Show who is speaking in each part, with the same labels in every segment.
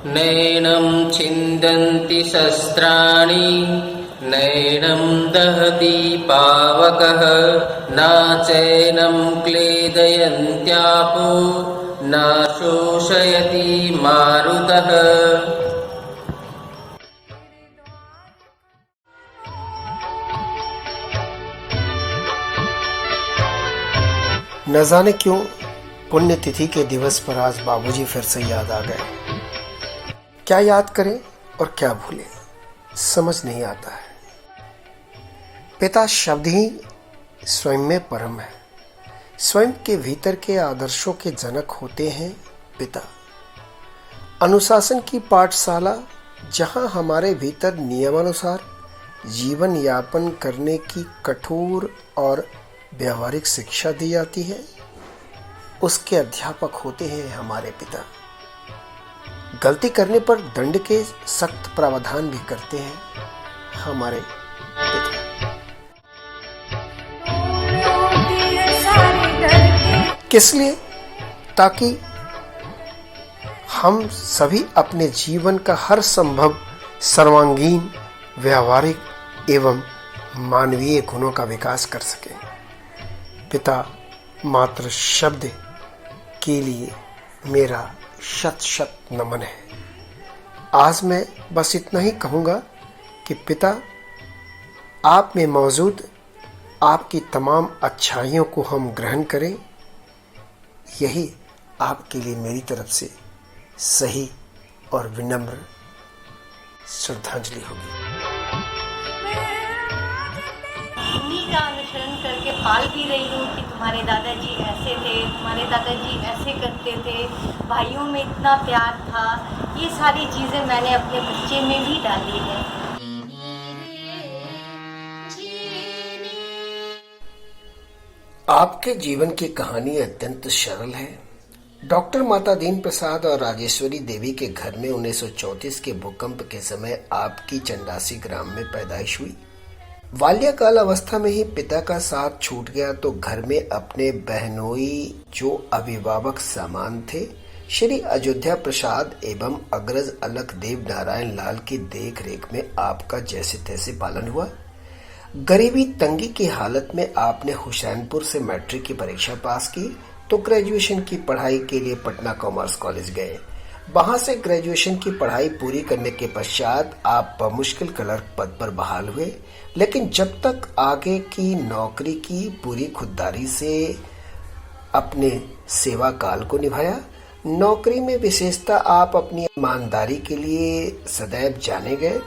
Speaker 1: नैनं छिन्दन्ति शस्त्राणि नैनं दहति पावकः न चैनं क्लेदयन्त्यापो न शोषयति मारुतः।
Speaker 2: न जाने क्यों पुण्यतिथि के दिवस पर आज बाबूजी फिर से याद आ गए। क्या याद करें और क्या भूलें, समझ नहीं आता है। पिता शब्द ही स्वयं में परम है। स्वयं के भीतर के आदर्शों के जनक होते हैं पिता। अनुशासन की पाठशाला, जहां हमारे भीतर नियमानुसार जीवन यापन करने की कठोर और व्यवहारिक शिक्षा दी जाती है, उसके अध्यापक होते हैं हमारे पिता। गलती करने पर दंड के सख्त प्रावधान भी करते हैं हमारे पिता। किस लिए? ताकि हम सभी अपने जीवन का हर संभव सर्वांगीण, व्यावहारिक एवं मानवीय गुणों का विकास कर सकें। पिता मात्र शब्द के लिए मेरा शत शत नमन है। आज मैं बस इतना ही कहूँगा कि पिता, आप में मौजूद आपकी तमाम अच्छाइयों को हम ग्रहण करें, यही आपके लिए मेरी तरफ से सही और विनम्र श्रद्धांजलि होगी।
Speaker 3: उन्हीं का अनुसरण करके पाल भी रही हूँ कि तुम्हारे दादाजी ऐसे थे, तुम्हारे दादाजी ऐसे करते थे, भाइयों में इतना प्यार था। ये सारी चीज़ें मैंने अपने बच्चे में भी डाली है।
Speaker 2: आपके जीवन की कहानी अत्यंत सरल है। डॉक्टर माता दीन प्रसाद और राजेश्वरी देवी के घर में 1934 के भूकंप के समय आपकी चंडासी ग्राम में पैदाइश हुई। बाल्यकाल अवस्था में ही पिता का साथ छूट गया तो घर में अपने बहनोई जो अभिभावक समान थे, श्री अयोध्या प्रसाद एवं अग्रज अलख देव नारायण लाल की देख रेख में आपका जैसे तैसे पालन हुआ। गरीबी तंगी की हालत में आपने हुसैनपुर से मैट्रिक की परीक्षा पास की तो ग्रेजुएशन की पढ़ाई के लिए पटना कॉमर्स कॉलेज गए। वहां से ग्रेजुएशन की पढ़ाई पूरी करने के पश्चात आप बमुश्किल क्लर्क पद पर बहाल हुए, लेकिन जब तक आगे की नौकरी की पूरी खुददारी से अपने सेवा काल को निभाया। नौकरी में विशेषता आप अपनी ईमानदारी के लिए सदैव जाने गए।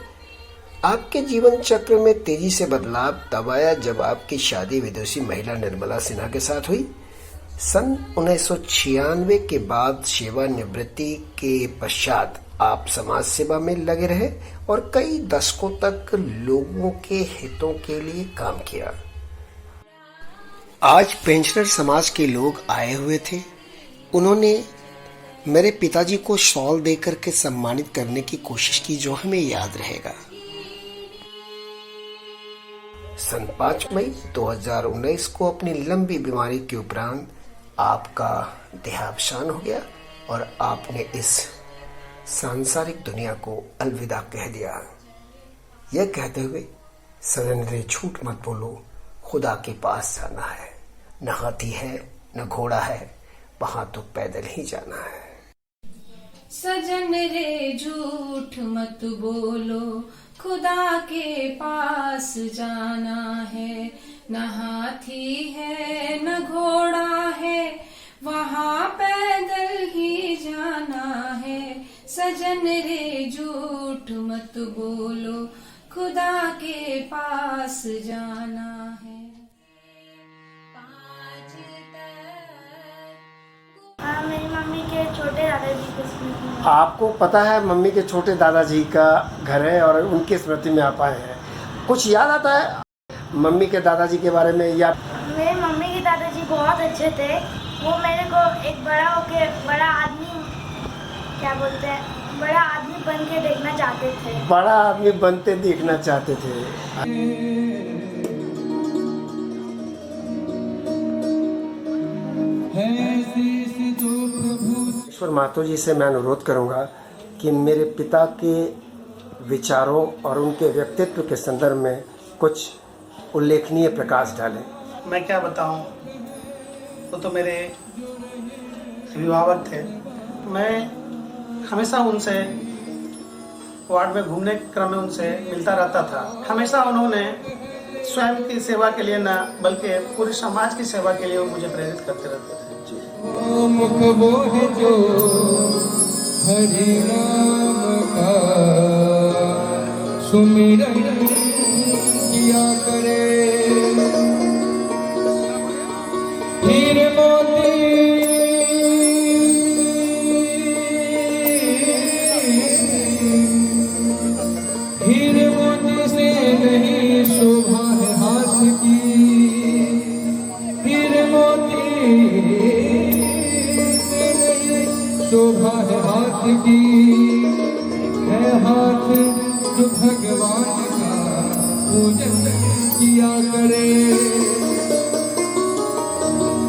Speaker 2: आपके जीवन चक्र में तेजी से बदलाव तब आया जब आपकी शादी विदेशी महिला निर्मला सिन्हा के साथ हुई। सन 1996 के बाद सेवानिवृत्ति के पश्चात आप समाज सेवा में लगे रहे और कई दशकों तक लोगों के हितों के लिए काम किया। आज पेंशनर समाज के लोग आए हुए थे। उन्होंने मेरे पिताजी को शॉल देकर के सम्मानित करने की कोशिश की, जो हमें याद रहेगा। सन 5 मई 2019 को अपनी लंबी बीमारी के उपरांत आपका देहावसान हो गया और आपने इस सांसारिक दुनिया को अलविदा कह दिया। यह कहते हुए सजन रे झूठ मत बोलो, खुदा के पास जाना है। न हाथी है न घोड़ा है, वहां तो पैदल ही जाना है।
Speaker 4: सजन रे झूठ मत बोलो, खुदा के पास जाना है। न हाथी है न घोड़ा है, वहाँ पैदल ही जाना है। सजन रे झूठ मत बोलो, खुदा के पास जाना है।
Speaker 5: मेरी मम्मी के छोटे दादाजी को स्मृति।
Speaker 2: आपको पता है मम्मी के छोटे दादाजी का घर है और उनकी स्मृति में आप आए हैं। कुछ याद आता है मम्मी के दादाजी के बारे में? या
Speaker 5: मेरे मम्मी के दादाजी बहुत अच्छे थे। वो मेरे को एक बड़ा होके बड़ा आदमी, क्या बोलते हैं, बड़ा आदमी बन के देखना चाहते थे।
Speaker 2: बड़ा आदमी बनते देखना चाहते थे। ईश्वर मातो जी से मैं अनुरोध करूंगा
Speaker 6: कि मेरे पिता के विचारों और उनके व्यक्तित्व के संदर्भ में कुछ उल्लेखनीय प्रकाश डालें।
Speaker 7: मैं क्या बताऊं, वो तो मेरे अभिभावक थे। मैं हमेशा उनसे वार्ड में घूमने के क्रम में उनसे मिलता रहता था। हमेशा उन्होंने स्वयं की सेवा के लिए न बल्कि पूरे समाज की सेवा के लिए वो मुझे प्रेरित करते रहते थे।
Speaker 8: मुख बोले जो हरि नाम का सुमिरन किया करे, हीरे मोती हीरे मोती से नहीं शोभा है हाथ की, हीरे मोती से नहीं शोभा है हाथ की, है हाथ जो भगवान का पूजन किया करे।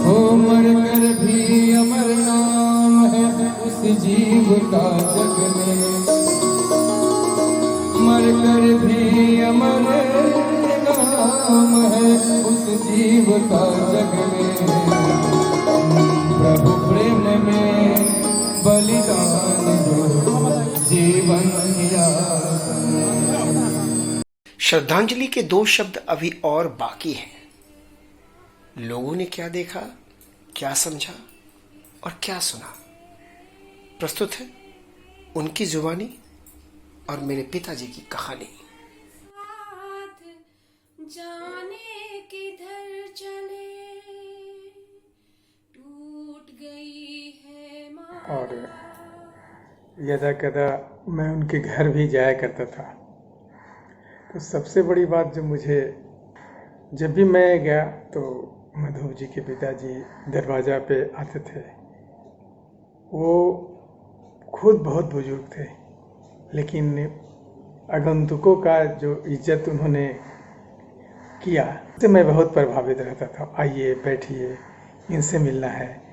Speaker 8: हो मर कर भी अमर नाम है उस जीव का जग में, मर कर भी अमर नाम है उस जीव का जग में। प्रभु प्रेम में बलिदान जो जीवन किया।
Speaker 2: श्रद्धांजलि के 2 शब्द अभी और बाकी हैं। लोगों ने क्या देखा, क्या समझा और क्या सुना, प्रस्तुत है उनकी जुबानी और मेरे पिताजी की कहानी।
Speaker 4: जाने किधर चले, टूट गई है माँ।
Speaker 7: और यदा कदा मैं उनके घर भी जाया करता था। तो सबसे बड़ी बात जो मुझे, जब भी मैं गया तो माधव जी के पिताजी दरवाज़ा पे आते थे। वो खुद बहुत बुजुर्ग थे, लेकिन आगंतुकों का जो इज्जत उन्होंने किया, उससे मैं बहुत प्रभावित रहता था। आइए बैठिए, इनसे मिलना है।